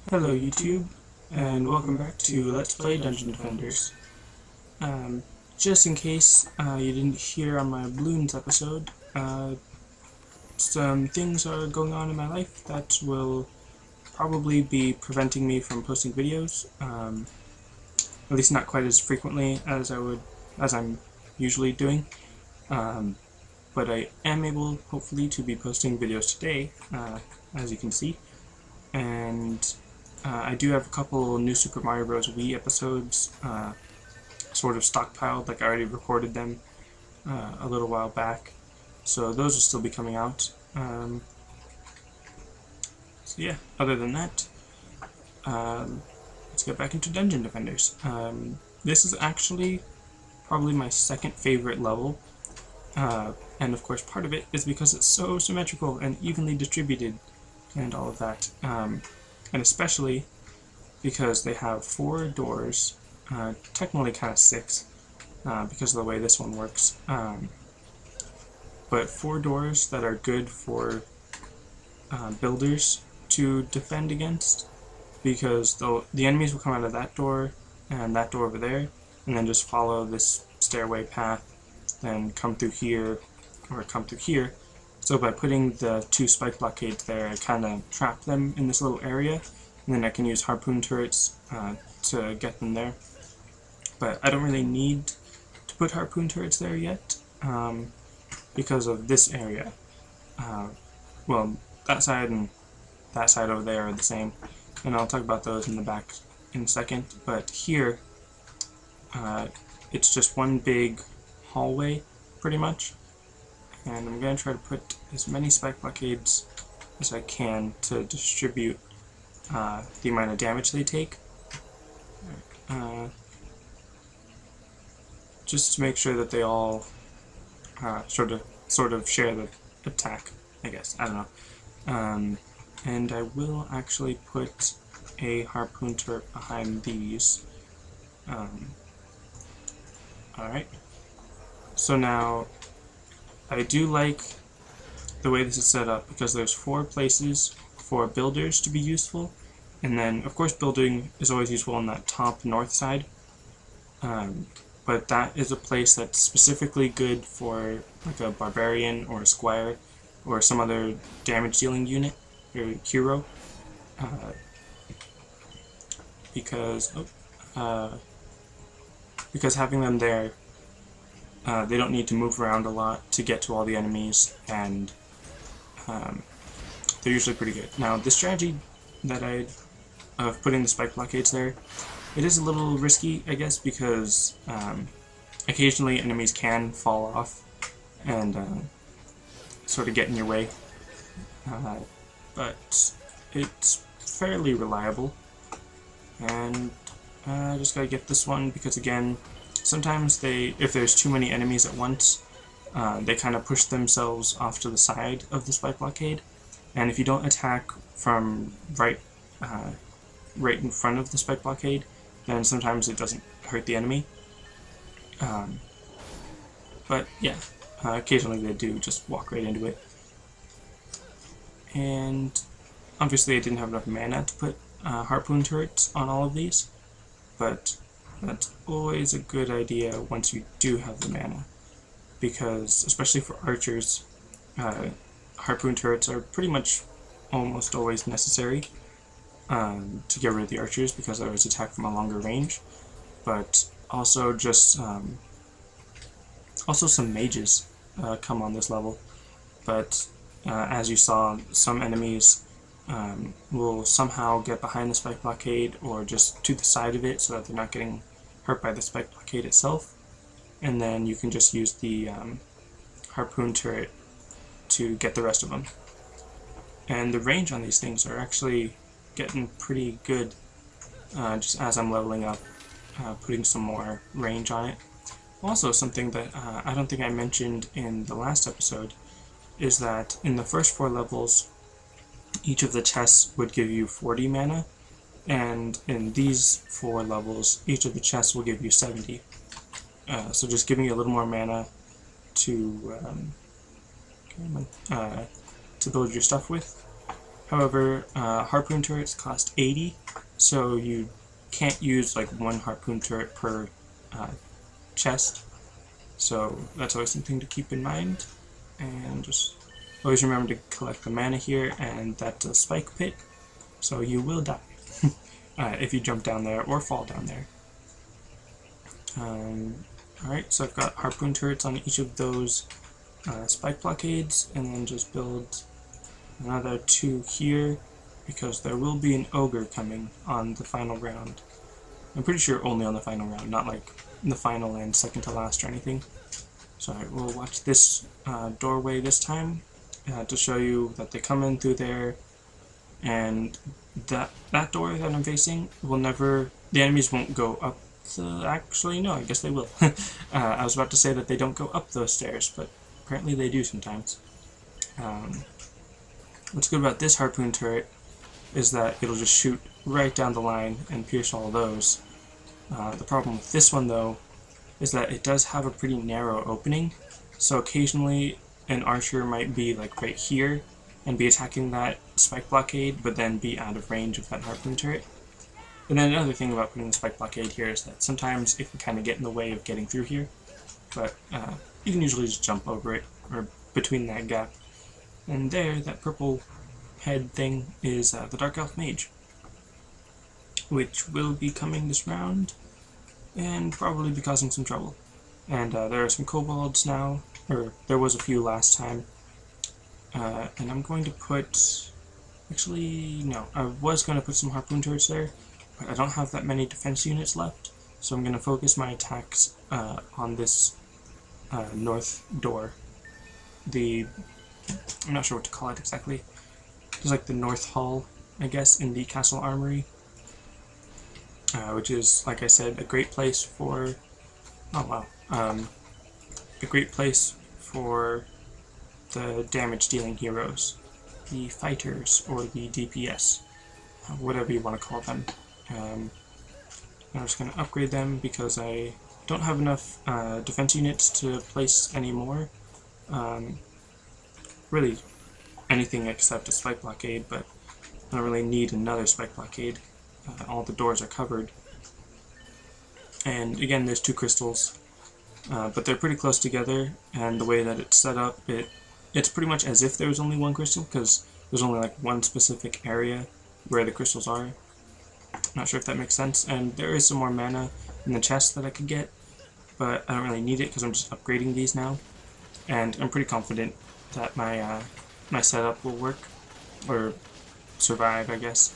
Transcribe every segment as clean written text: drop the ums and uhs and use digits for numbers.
Hello YouTube, and welcome back to Let's Play Dungeon Defenders. Just in case you didn't hear on my balloons episode, some things are going on in my life that will probably be preventing me from posting videos, at least not quite as frequently as I'm usually doing. But I am able, hopefully, to be posting videos today, as you can see, and I do have a couple new Super Mario Bros. Wii episodes sort of stockpiled, like I already recorded them a little while back, so those will still be coming out. So yeah, other than that, let's get back into Dungeon Defenders. This is actually probably my second favorite level, and of course part of it is because it's so symmetrical and evenly distributed and all of that. And especially because they have 4 doors, technically kind of 6, because of the way this one works, but 4 doors that are good for builders to defend against, because the enemies will come out of that door and that door over there, and then just follow this stairway path, then come through here, or come through here. So by putting the 2 spike blockades there, I kind of trap them in this little area, and then I can use harpoon turrets to get them there. But I don't really need to put harpoon turrets there yet, because of this area. Well, that side and that side over there are the same, and I'll talk about those in the back in a second. But here, it's just one big hallway, pretty much. And I'm going to try to put as many spike blockades as I can to distribute the amount of damage they take. Just to make sure that they all sort of share the attack, I guess. I don't know. And I will actually put a harpoon turret behind these. Alright. So now, I do like the way this is set up, because there's 4 places for builders to be useful, and then of course building is always useful on that top north side, but that is a place that's specifically good for like a barbarian or a squire or some other damage dealing unit or hero, because having them there, they don't need to move around a lot to get to all the enemies, and they're usually pretty good. Now, the strategy that of putting the spike blockades there, it is a little risky, I guess, because occasionally enemies can fall off and sort of get in your way, but it's fairly reliable, and I just gotta get this one because, again, sometimes if there's too many enemies at once, they kind of push themselves off to the side of the spike blockade, and if you don't attack from right in front of the spike blockade, then sometimes it doesn't hurt the enemy. But yeah, occasionally they do just walk right into it. And obviously I didn't have enough mana to put harpoon turrets on all of these, but that's always a good idea once you do have the mana, because especially for archers, harpoon turrets are pretty much almost always necessary to get rid of the archers, because they always attack from a longer range. But also just also some mages come on this level, but as you saw, some enemies will somehow get behind the spike blockade or just to the side of it so that they're not getting hurt by the spike blockade itself, and then you can just use the harpoon turret to get the rest of them. And the range on these things are actually getting pretty good, just as I'm leveling up, putting some more range on it. Also, something that I don't think I mentioned in the last episode is that in the first 4 levels, each of the chests would give you 40 mana, and in these 4 levels, each of the chests will give you 70. So just giving you a little more mana to build your stuff with. However, harpoon turrets cost 80, so you can't use like one harpoon turret per chest. So that's always something to keep in mind. And just always remember to collect the mana here, and that's a spike pit, so you will die if you jump down there or fall down there. Alright, so I've got harpoon turrets on each of those spike blockades, and then just build another 2 here, because there will be an ogre coming on the final round. I'm pretty sure only on the final round, not like the final and second to last or anything. So we'll watch this doorway this time to show you that they come in through there, and that door that I'm facing will never, the enemies won't go up actually no, I guess they will. I was about to say that they don't go up those stairs, but apparently they do sometimes. What's good about this harpoon turret is that it'll just shoot right down the line and pierce all of those. The problem with this one though is that it does have a pretty narrow opening, so occasionally an archer might be like right here and be attacking that spike blockade, but then be out of range of that harpoon turret. And then another thing about putting the spike blockade here is that sometimes it can kind of get in the way of getting through here, but you can usually just jump over it, or between that gap. And there, that purple head thing is the Dark Elf Mage, which will be coming this round, and probably be causing some trouble. And there are some kobolds now, or there was a few last time, and I'm going to put, actually no, I was going to put some harpoon turrets there, but I don't have that many defense units left, so I'm going to focus my attacks on this north door. I'm not sure what to call it exactly. It's like the north hall, I guess, in the castle armory, which is, like I said, a great place for, a great place for the damage dealing heroes, the fighters, or the DPS, whatever you want to call them. I'm just going to upgrade them because I don't have enough defense units to place anymore. Really anything except a spike blockade, but I don't really need another spike blockade. All the doors are covered. And again, there's 2 crystals, but they're pretty close together, and the way that it's set up, it's pretty much as if there was only 1 crystal, because there's only like 1 specific area where the crystals are. Not sure if that makes sense, and there is some more mana in the chest that I could get, but I don't really need it because I'm just upgrading these now, and I'm pretty confident that my setup will work, or survive, I guess.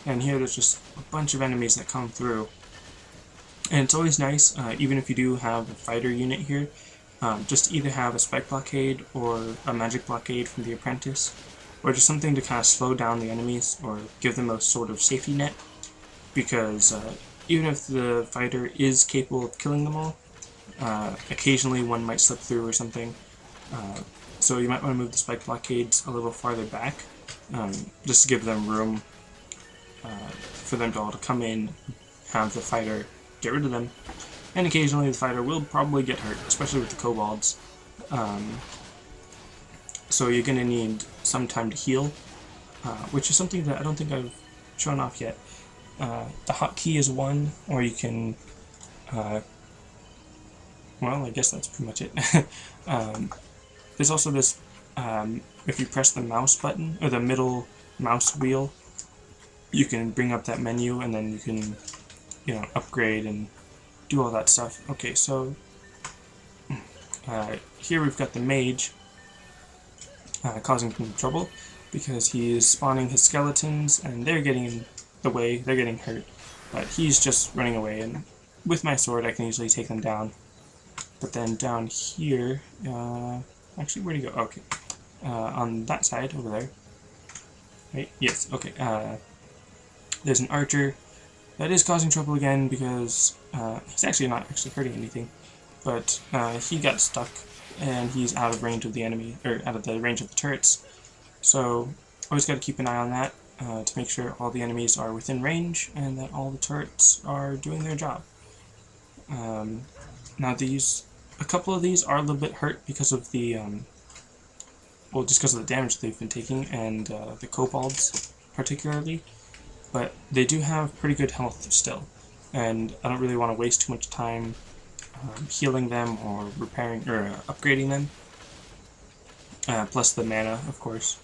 And here there's just a bunch of enemies that come through, and it's always nice, even if you do have a fighter unit here, just to either have a spike blockade or a magic blockade from the apprentice, or just something to kind of slow down the enemies or give them a sort of safety net, because even if the fighter is capable of killing them all, occasionally one might slip through or something, so you might want to move the spike blockades a little farther back, just to give them room for them to all to come in, have the fighter get rid of them, and occasionally the fighter will probably get hurt, especially with the kobolds. So you're going to need some time to heal, which is something that I don't think I've shown off yet. The hotkey is 1, or you can, well, I guess that's pretty much it. There's also this, if you press the mouse button, or the middle mouse wheel, you can bring up that menu, and then you can, upgrade and do all that stuff. Okay, so here we've got the mage causing some trouble, because he is spawning his skeletons, and they're getting in the way, they're getting hurt, but he's just running away, and with my sword I can easily take them down. But then down here, actually, where'd he go? Okay, on that side, over there. Right? Yes, okay. There's an archer that is causing trouble again, because he's actually not actually hurting anything, but he got stuck, and he's out of range of the enemy, or out of the range of the turrets. So always got to keep an eye on that to make sure all the enemies are within range and that all the turrets are doing their job. Now a couple of these are a little bit hurt because of the well, just because of the damage they've been taking, and the kobolds particularly. But they do have pretty good health still, and I don't really want to waste too much time healing them or repairing or upgrading them. Plus the mana, of course.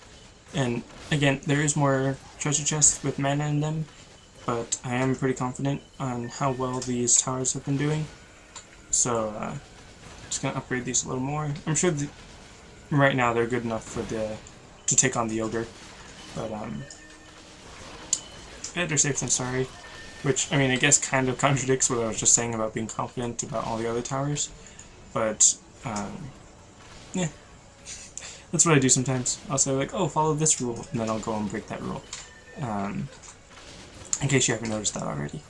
And again, there is more treasure chests with mana in them, but I am pretty confident on how well these towers have been doing. So I'm just gonna upgrade these a little more. I'm sure right now they're good enough for to take on the ogre, but better safe than sorry. Which, I mean, I guess kind of contradicts what I was just saying about being confident about all the other towers. But, yeah. That's what I do sometimes. I'll say, like, oh, follow this rule, and then I'll go and break that rule. In case you haven't noticed that already.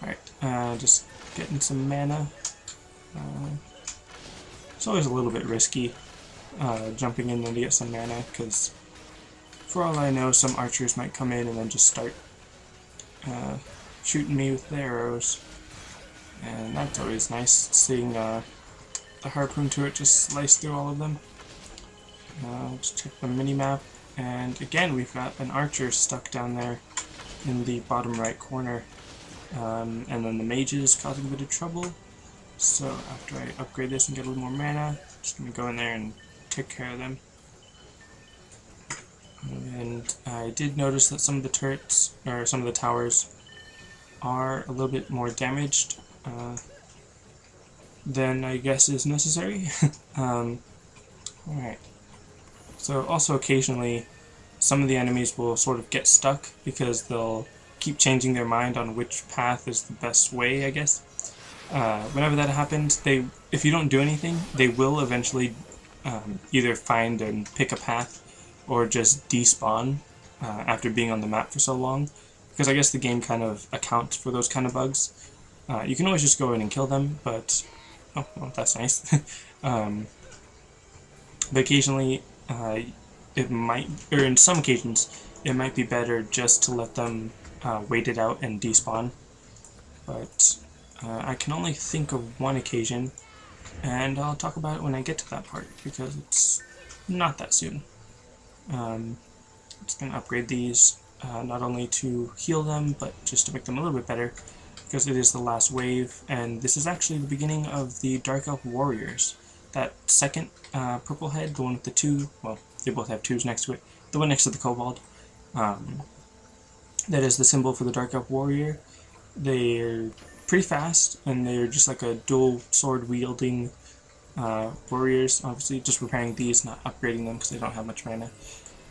Alright, just getting some mana. It's always a little bit risky jumping in to get some mana, because for all I know, some archers might come in and then just start shooting me with their arrows, and that's always nice, seeing the harpoon turret just slice through all of them. Let's check the mini-map, and again we've got an archer stuck down there in the bottom right corner, and then the mages causing a bit of trouble. So after I upgrade this and get a little more mana, I'm just going to go in there and take care of them. And I did notice that some of the turrets, or some of the towers, are a little bit more damaged than I guess is necessary. Alright. So also occasionally some of the enemies will sort of get stuck because they'll keep changing their mind on which path is the best way, I guess. Whenever that happens, if you don't do anything, they will eventually either find and pick a path or just despawn after being on the map for so long. Because I guess the game kind of accounts for those kind of bugs. You can always just go in and kill them, but... oh, well, that's nice. But occasionally, it might... or in some occasions, it might be better just to let them wait it out and despawn. But I can only think of one occasion, and I'll talk about it when I get to that part, because it's not that soon. Just going to upgrade these. Not only to heal them, but just to make them a little bit better, because it is the last wave, and this is actually the beginning of the Dark Elf Warriors. That second purple head, the one with the two, well, they both have twos next to it, the one next to the kobold, that is the symbol for the Dark Elf Warrior. They're pretty fast, and they're just like a dual sword wielding warriors, obviously just repairing these, not upgrading them because they don't have much mana.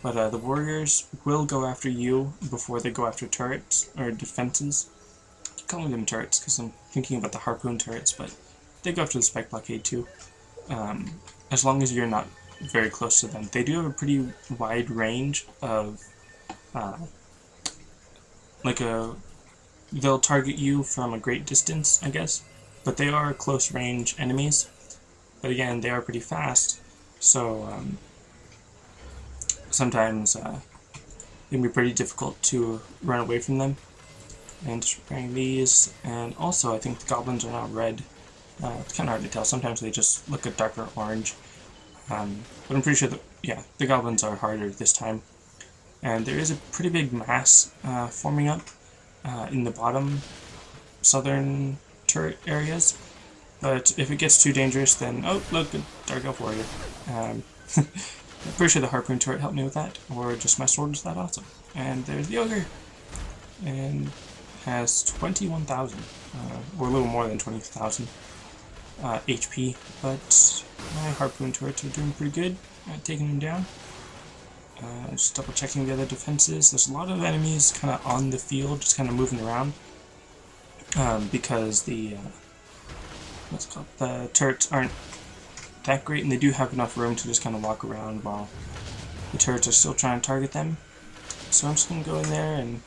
But the warriors will go after you before they go after turrets, or defenses. I'm calling them turrets because I'm thinking about the harpoon turrets, but they go after the spike blockade too. As long as you're not very close to them. They do have a pretty wide range of, they'll target you from a great distance, I guess, but they are close range enemies. But again, they are pretty fast, so sometimes it can be pretty difficult to run away from them. And just repairing these, and also I think the goblins are now red. It's kind of hard to tell. Sometimes they just look a darker orange. But I'm pretty sure that, yeah, the goblins are harder this time. And there is a pretty big mass forming up in the bottom southern turret areas. But if it gets too dangerous, then, oh, look, a Dark Elf Warrior. I'm pretty sure the harpoon turret helped me with that, or just my sword was that awesome. And there's the ogre, and has 21,000, or a little more than 20,000 HP, but my harpoon turrets are doing pretty good at taking them down. Just double checking the other defenses. There's a lot of enemies kind of on the field, just kind of moving around, because the the turrets aren't that great, and they do have enough room to just kind of walk around while the turrets are still trying to target them. So I'm just going to go in there and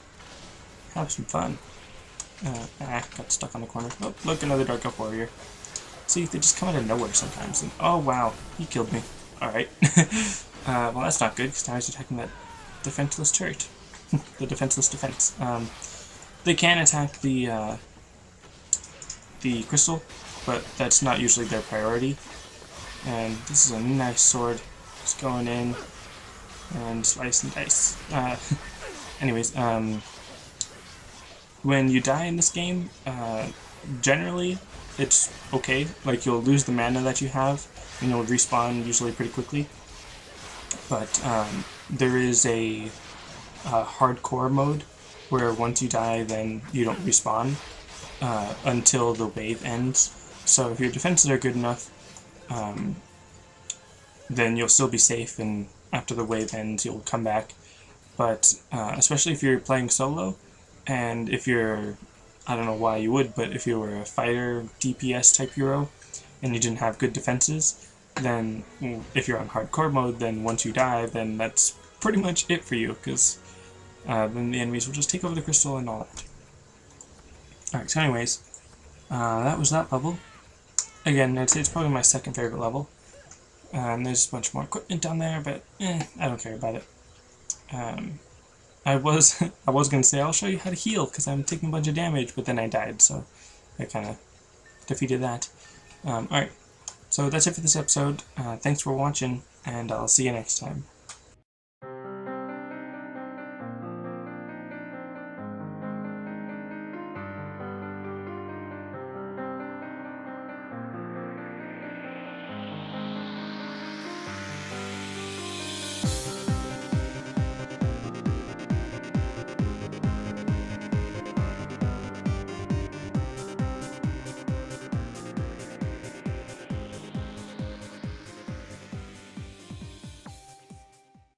have some fun. Got stuck on the corner. Oh, look, another Dark Elf Warrior. See, they just come out of nowhere sometimes. And, oh, wow, he killed me. Alright. Well, that's not good, because now he's attacking that defenseless turret. The defenseless defense. They can attack the crystal, but that's not usually their priority. And this is a nice sword. Just going in and slice and dice. Anyways, when you die in this game, generally it's okay. Like, you'll lose the mana that you have, and you'll respawn usually pretty quickly. But there is a hardcore mode where once you die, then you don't respawn until the wave ends. So if your defenses are good enough, then you'll still be safe, and after the wave ends, you'll come back. But especially if you're playing solo, and if you're, I don't know why you would, but if you were a fighter DPS type hero and you didn't have good defenses, then if you're on hardcore mode, then once you die, then that's pretty much it for you, because then the enemies will just take over the crystal and all that. Alright, so anyways, that was that level. Again, I'd say it's probably my second favorite level. And there's a bunch more equipment down there, but I don't care about it. I was going to say I'll show you how to heal, because I'm taking a bunch of damage, but then I died, so I kind of defeated that. Alright, so that's it for this episode. Thanks for watching, and I'll see you next time.